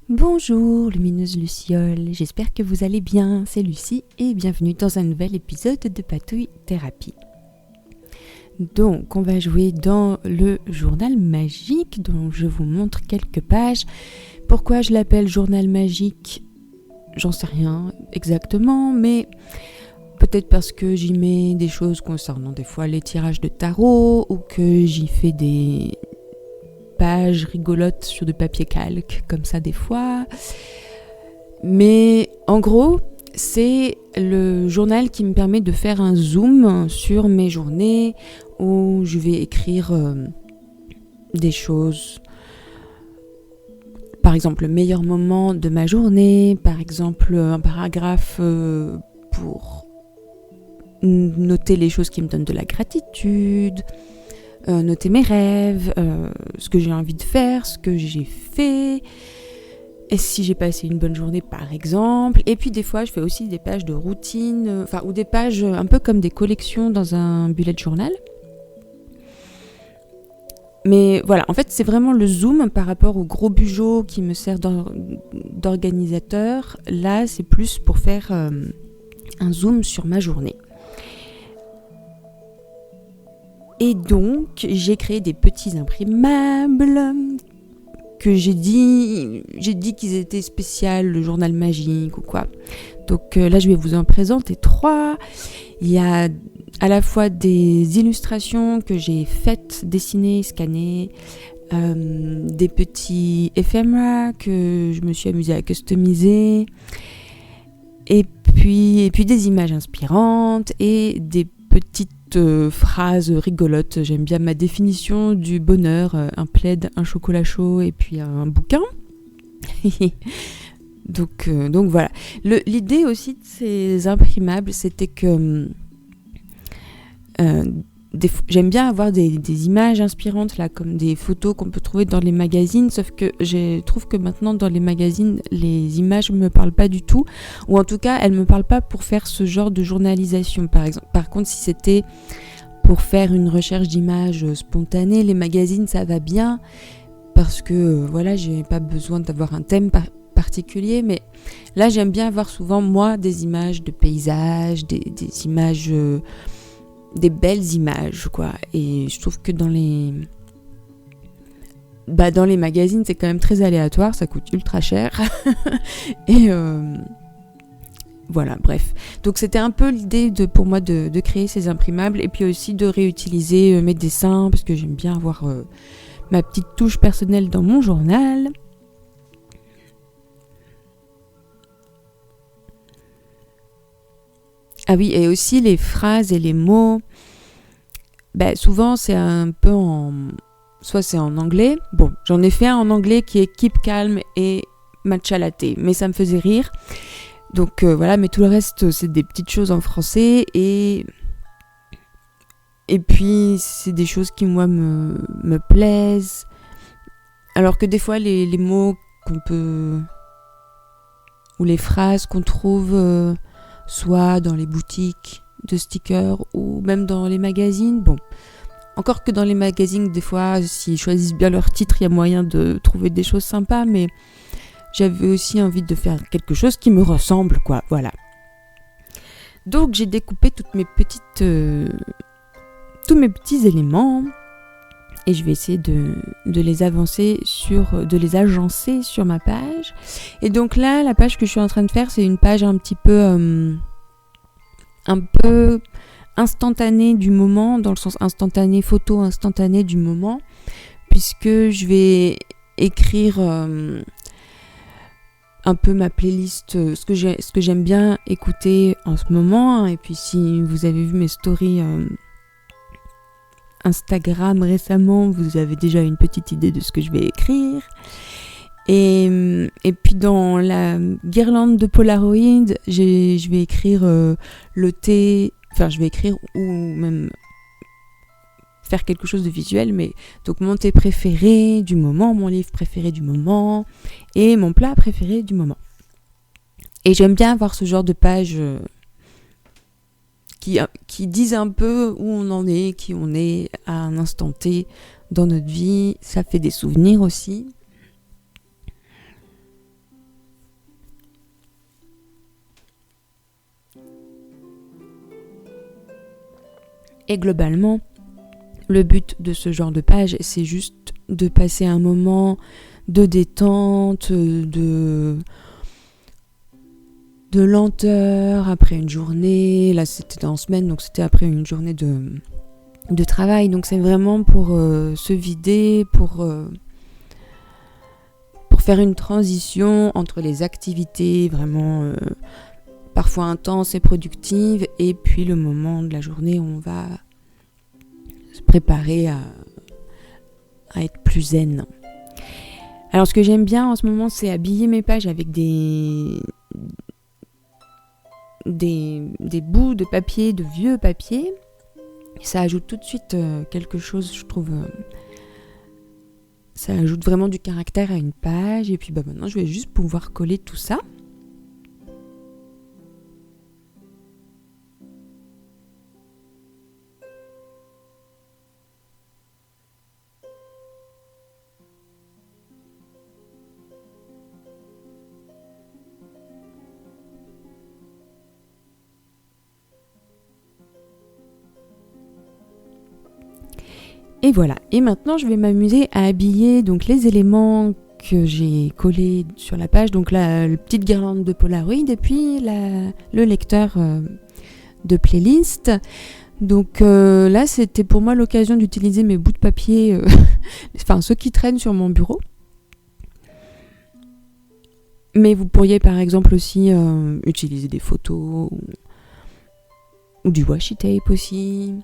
Bonjour lumineuse Luciole, j'espère que vous allez bien, c'est Lucie et bienvenue dans un nouvel épisode de Patouille Thérapie. Donc on va jouer dans le journal magique dont je vous montre quelques pages. Pourquoi je l'appelle journal magique ? J'en sais rien exactement, mais peut-être parce que j'y mets des choses concernant des fois les tirages de tarot ou que j'y fais des pages rigolotes sur du papier calque, comme ça des fois. Mais en gros, c'est le journal qui me permet de faire un zoom sur mes journées où je vais écrire des choses. Par exemple, le meilleur moment de ma journée, par exemple, un paragraphe pour noter les choses qui me donnent de la gratitude, noter mes rêves, ce que j'ai envie de faire, ce que j'ai fait, et si j'ai passé une bonne journée par exemple. Et puis des fois je fais aussi des pages de routine, ou des pages un peu comme des collections dans un bullet journal. Mais voilà, en fait c'est vraiment le zoom par rapport au gros bugeot qui me sert d'organisateur. Là c'est plus pour faire un zoom sur ma journée. Et donc, j'ai créé des petits imprimables que j'ai dit qu'ils étaient spéciaux, le journal magique ou quoi. Donc là, je vais vous en présenter 3. Il y a à la fois des illustrations que j'ai faites, dessinées, scannées, des petits éphémères que je me suis amusée à customiser, et puis des images inspirantes et des petites phrases rigolotes. J'aime bien ma définition du bonheur, un plaid, un chocolat chaud et puis un bouquin. donc voilà. L'idée aussi de ces imprimables, c'était que j'aime bien avoir des images inspirantes, là, comme des photos qu'on peut trouver dans les magazines, sauf que je trouve que maintenant dans les magazines, les images ne me parlent pas du tout, ou en tout cas elles ne me parlent pas pour faire ce genre de journalisation par exemple. Par contre, si c'était pour faire une recherche d'images spontanée, les magazines ça va bien, parce que voilà, j'ai pas besoin d'avoir un thème particulier, mais là j'aime bien avoir souvent moi des images de paysages, des images... des belles images, quoi. Et je trouve que dans les magazines, c'est quand même très aléatoire, ça coûte ultra cher. Et voilà, bref. Donc c'était un peu l'idée pour moi de créer ces imprimables, et puis aussi de réutiliser mes dessins, parce que j'aime bien avoir ma petite touche personnelle dans mon journal. Ah oui, et aussi les phrases et les mots. Souvent, c'est un peu soit c'est en anglais. Bon, j'en ai fait un en anglais qui est Keep Calm et Matcha Latte, mais ça me faisait rire. Donc voilà, mais tout le reste, c'est des petites choses en français. Et puis, c'est des choses qui, moi, me plaisent. Alors que des fois, les mots qu'on peut... ou les phrases qu'on trouve... soit dans les boutiques de stickers ou même dans les magazines. Bon, encore que dans les magazines, des fois, s'ils choisissent bien leur titre, il y a moyen de trouver des choses sympas, mais j'avais aussi envie de faire quelque chose qui me ressemble, quoi, voilà. Donc j'ai découpé tous mes petits éléments, et je vais essayer de les agencer sur ma page. Et donc là, la page que je suis en train de faire, c'est une page un peu instantanée du moment, dans le sens instantané, photo instantanée du moment, puisque je vais écrire un peu ma playlist, ce que j'aime bien écouter en ce moment. Et puis si vous avez vu mes stories Instagram récemment, vous avez déjà une petite idée de ce que je vais écrire. Et puis dans la guirlande de Polaroid, je vais écrire le thé, je vais écrire ou même faire quelque chose de visuel, mais donc mon thé préféré du moment, mon livre préféré du moment et mon plat préféré du moment. Et j'aime bien avoir ce genre de page qui disent un peu où on en est, qui on est à un instant T dans notre vie. Ça fait des souvenirs aussi. Et globalement, le but de ce genre de page, c'est juste de passer un moment de détente, de lenteur après une journée. Là, c'était en semaine, donc c'était après une journée de travail. Donc c'est vraiment pour se vider, pour faire une transition entre les activités vraiment parfois intenses et productives, et puis le moment de la journée où on va se préparer à être plus zen. Alors ce que j'aime bien en ce moment, c'est habiller mes pages avec des bouts de papier, de vieux papier. Ça ajoute tout de suite quelque chose, je trouve. Ça ajoute vraiment du caractère à une page. Et puis maintenant, je vais juste pouvoir coller tout ça. Et voilà, et maintenant je vais m'amuser à habiller donc les éléments que j'ai collés sur la page, donc la petite guirlande de Polaroid et puis le lecteur de playlist. Donc là c'était pour moi l'occasion d'utiliser mes bouts de papier, enfin ceux qui traînent sur mon bureau. Mais vous pourriez par exemple aussi utiliser des photos ou du washi tape aussi.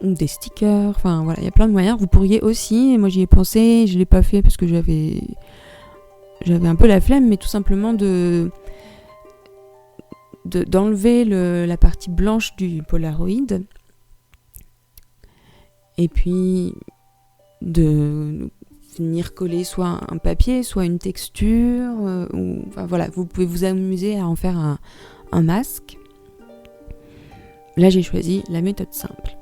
Des stickers, enfin voilà, il y a plein de moyens. Vous pourriez aussi, et moi j'y ai pensé, je l'ai pas fait parce que j'avais un peu la flemme, mais tout simplement d'enlever la partie blanche du Polaroid et puis de venir coller soit un papier, soit une texture, ou enfin voilà, vous pouvez vous amuser à en faire un masque. Là j'ai choisi la méthode simple.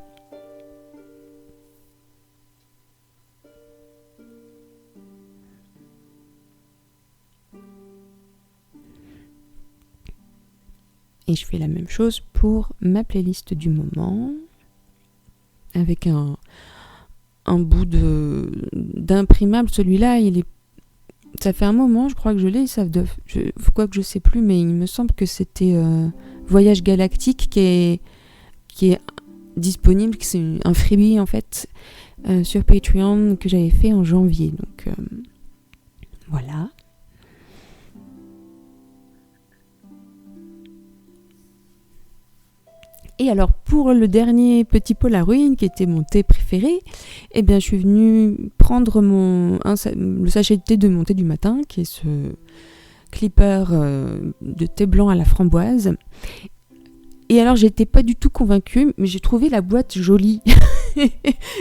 Et je fais la même chose pour ma playlist du moment, avec un bout d'imprimable. Celui-là, ça fait un moment, je crois que je l'ai, quoique je sais plus, mais il me semble que c'était Voyage Galactique qui est disponible, que c'est un freebie en fait, sur Patreon que j'avais fait en janvier. Donc voilà. Et alors pour le dernier petit Polaroid qui était mon thé préféré, eh bien je suis venue prendre le sachet de thé de mon thé du matin, qui est ce clipper de thé blanc à la framboise. Et alors j'étais pas du tout convaincue, mais j'ai trouvé la boîte jolie.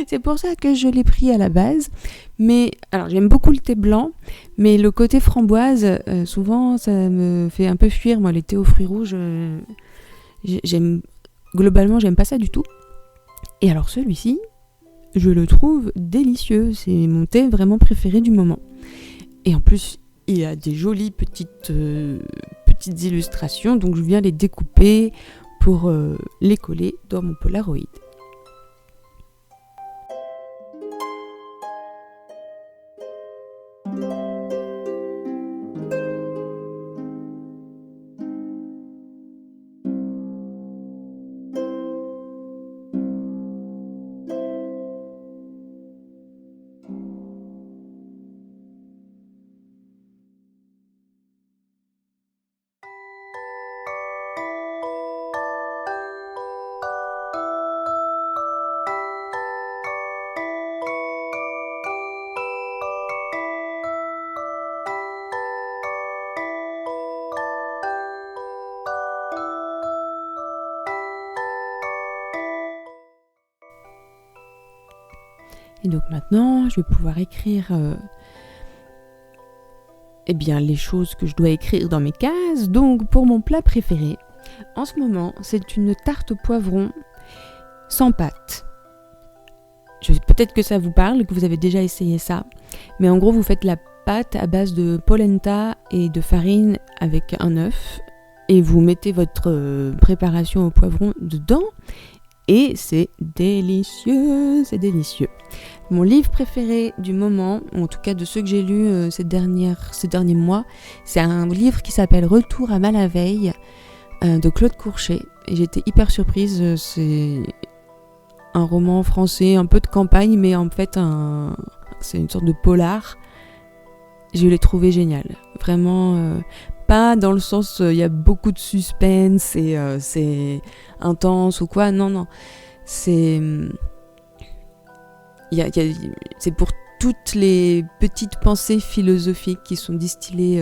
C'est pour ça que je l'ai pris à la base. Mais alors j'aime beaucoup le thé blanc, mais le côté framboise, souvent ça me fait un peu fuir. Moi les thés aux fruits rouges, globalement, j'aime pas ça du tout. Et alors celui-ci, je le trouve délicieux. C'est mon thé vraiment préféré du moment. Et en plus, il y a des jolies petites illustrations. Donc je viens les découper pour les coller dans mon Polaroid. Et donc maintenant, je vais pouvoir écrire les choses que je dois écrire dans mes cases. Donc pour mon plat préféré, en ce moment, c'est une tarte au poivron sans pâte. Peut-être que ça vous parle, que vous avez déjà essayé ça. Mais en gros, vous faites la pâte à base de polenta et de farine avec un œuf. Et vous mettez votre préparation au poivron dedans. Et c'est délicieux, c'est délicieux. Mon livre préféré du moment, ou en tout cas de ceux que j'ai lus ces derniers mois, c'est un livre qui s'appelle Retour à Malaveille de Claude Courchet. Et j'étais hyper surprise, c'est un roman français, un peu de campagne, mais en fait c'est une sorte de polar. Je l'ai trouvé génial. Vraiment, pas dans le sens il y a beaucoup de suspense et c'est intense ou quoi. Non. C'est c'est pour toutes les petites pensées philosophiques qui sont distillées.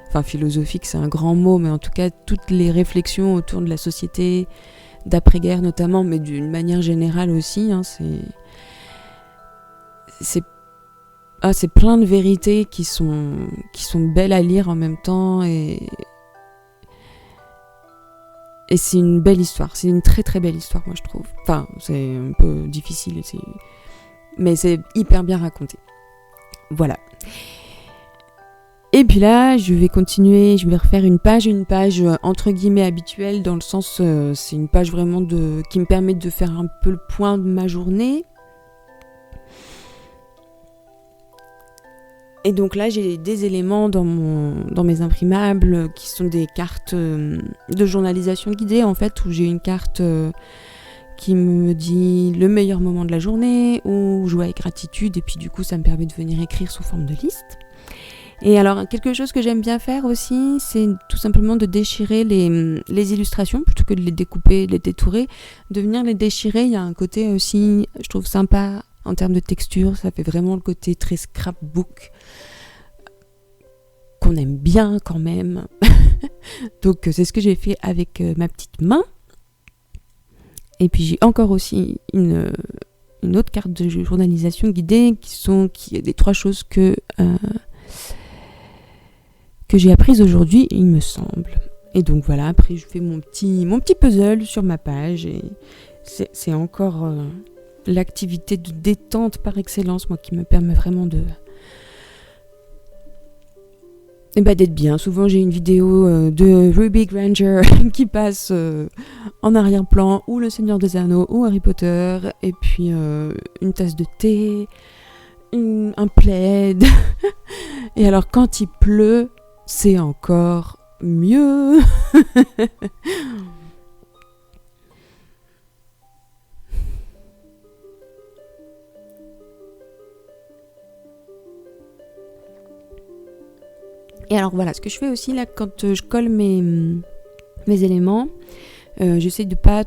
Enfin, philosophique, c'est un grand mot, mais en tout cas, toutes les réflexions autour de la société d'après-guerre notamment, mais d'une manière générale aussi. C'est plein de vérités qui sont belles à lire en même temps et c'est une belle histoire. C'est une très très belle histoire, moi je trouve. Enfin, c'est un peu difficile, mais c'est hyper bien raconté. Voilà. Et puis là, je vais continuer, je vais refaire une page entre guillemets habituelle, dans le sens, c'est une page vraiment qui me permet de faire un peu le point de ma journée. Et donc là, j'ai des éléments dans mes imprimables qui sont des cartes de journalisation guidée, en fait, où j'ai une carte qui me dit le meilleur moment de la journée, ou joie et gratitude, et puis du coup, ça me permet de venir écrire sous forme de liste. Et alors, quelque chose que j'aime bien faire aussi, c'est tout simplement de déchirer les illustrations, plutôt que de les découper, de les détourer, de venir les déchirer. Il y a un côté aussi, je trouve sympa, en termes de texture, ça fait vraiment le côté très scrapbook, qu'on aime bien quand même. Donc c'est ce que j'ai fait avec ma petite main. Et puis j'ai encore aussi une autre carte de journalisation guidée qui est des 3 choses que j'ai apprises aujourd'hui, il me semble. Et donc voilà, après je fais mon petit puzzle sur ma page et c'est encore l'activité de détente par excellence, moi, qui me permet vraiment d'être bien. Souvent j'ai une vidéo de Ruby Granger qui passe en arrière-plan, ou Le Seigneur des Anneaux, ou Harry Potter, et puis une tasse de thé, un plaid. Et alors quand il pleut, c'est encore mieux. Et alors voilà, ce que je fais aussi là, quand je colle mes éléments, j'essaie de pas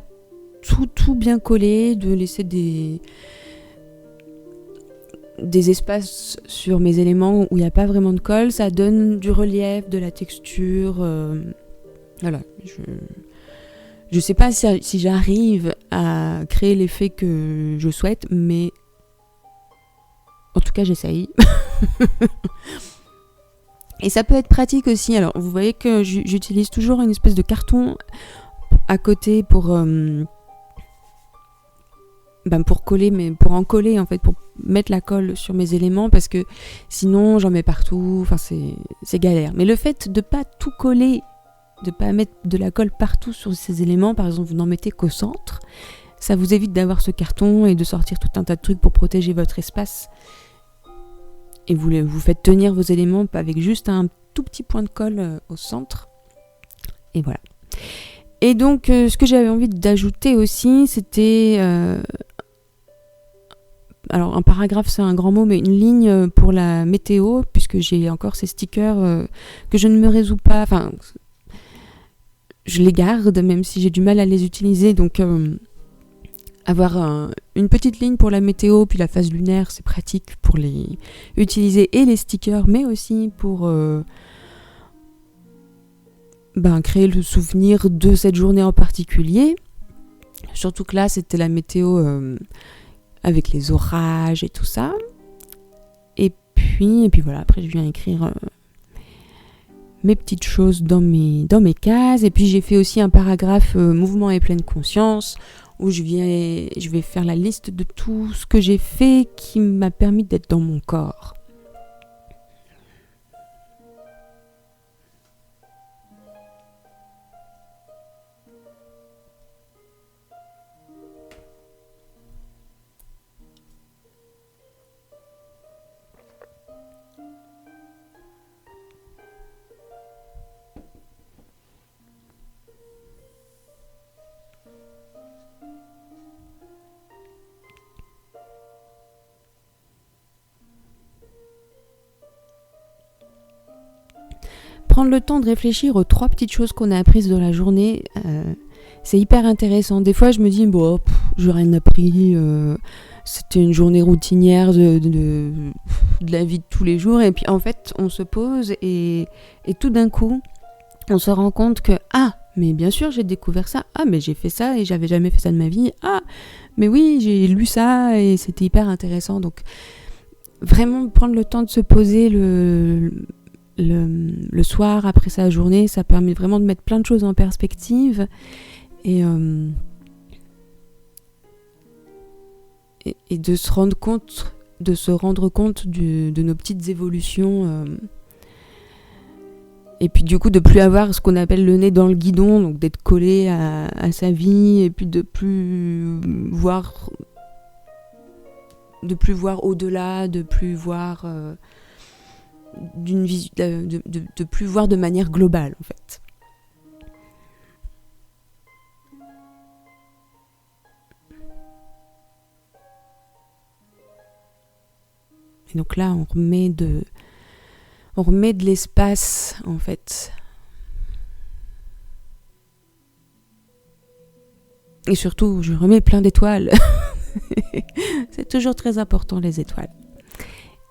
tout bien coller, de laisser des espaces sur mes éléments où il n'y a pas vraiment de colle. Ça donne du relief, de la texture. Voilà, je sais pas si j'arrive à créer l'effet que je souhaite, mais en tout cas j'essaye. Et ça peut être pratique aussi. Alors, vous voyez que j'utilise toujours une espèce de carton à côté pour coller, mais pour en coller, en fait, pour mettre la colle sur mes éléments, parce que sinon, j'en mets partout. Enfin, c'est galère. Mais le fait de pas tout coller, de pas mettre de la colle partout sur ces éléments, par exemple, vous n'en mettez qu'au centre, ça vous évite d'avoir ce carton et de sortir tout un tas de trucs pour protéger votre espace. Et vous faites tenir vos éléments avec juste un tout petit point de colle au centre. Et voilà. Et donc, ce que j'avais envie d'ajouter aussi, c'était... alors, un paragraphe, c'est un grand mot, mais une ligne pour la météo, puisque j'ai encore ces stickers que je ne me résous pas. Enfin, je les garde, même si j'ai du mal à les utiliser. Donc... avoir une petite ligne pour la météo, puis la phase lunaire, c'est pratique pour les utiliser, et les stickers, mais aussi pour créer le souvenir de cette journée en particulier. Surtout que là, c'était la météo avec les orages et tout ça. Et puis voilà, après je viens écrire mes petites choses dans mes cases. Et puis j'ai fait aussi un paragraphe mouvement et pleine conscience, où je vais faire la liste de tout ce que j'ai fait qui m'a permis d'être dans mon corps. prendre le temps de réfléchir aux 3 petites choses qu'on a apprises dans la journée, c'est hyper intéressant. Des fois, je me dis, j'ai rien appris, c'était une journée routinière de la vie de tous les jours. Et puis, en fait, on se pose et tout d'un coup, on se rend compte que, mais bien sûr, j'ai découvert ça. Mais j'ai fait ça et j'avais jamais fait ça de ma vie. Mais oui, j'ai lu ça et c'était hyper intéressant. Donc, vraiment prendre le temps de se poser le soir après sa journée, ça permet vraiment de mettre plein de choses en perspective et de se rendre compte de nos petites évolutions et puis du coup de plus avoir ce qu'on appelle le nez dans le guidon, donc d'être collé à sa vie et puis de plus voir au-delà, de plus voir de plus voir de manière globale en fait. Et donc là on remet de l'espace en fait. Et surtout je remets plein d'étoiles. C'est toujours très important les étoiles.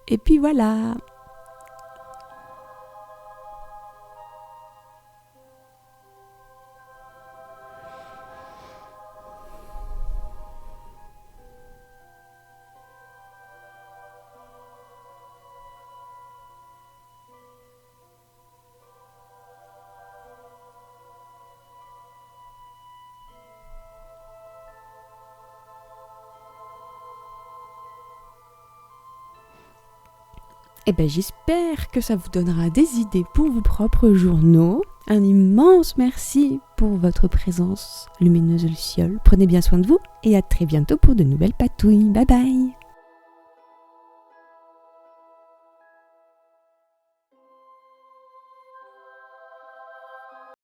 Et puis voilà. J'espère que ça vous donnera des idées pour vos propres journaux. Un immense merci pour votre présence lumineuse Luciole. Prenez bien soin de vous et à très bientôt pour de nouvelles patouilles. Bye bye.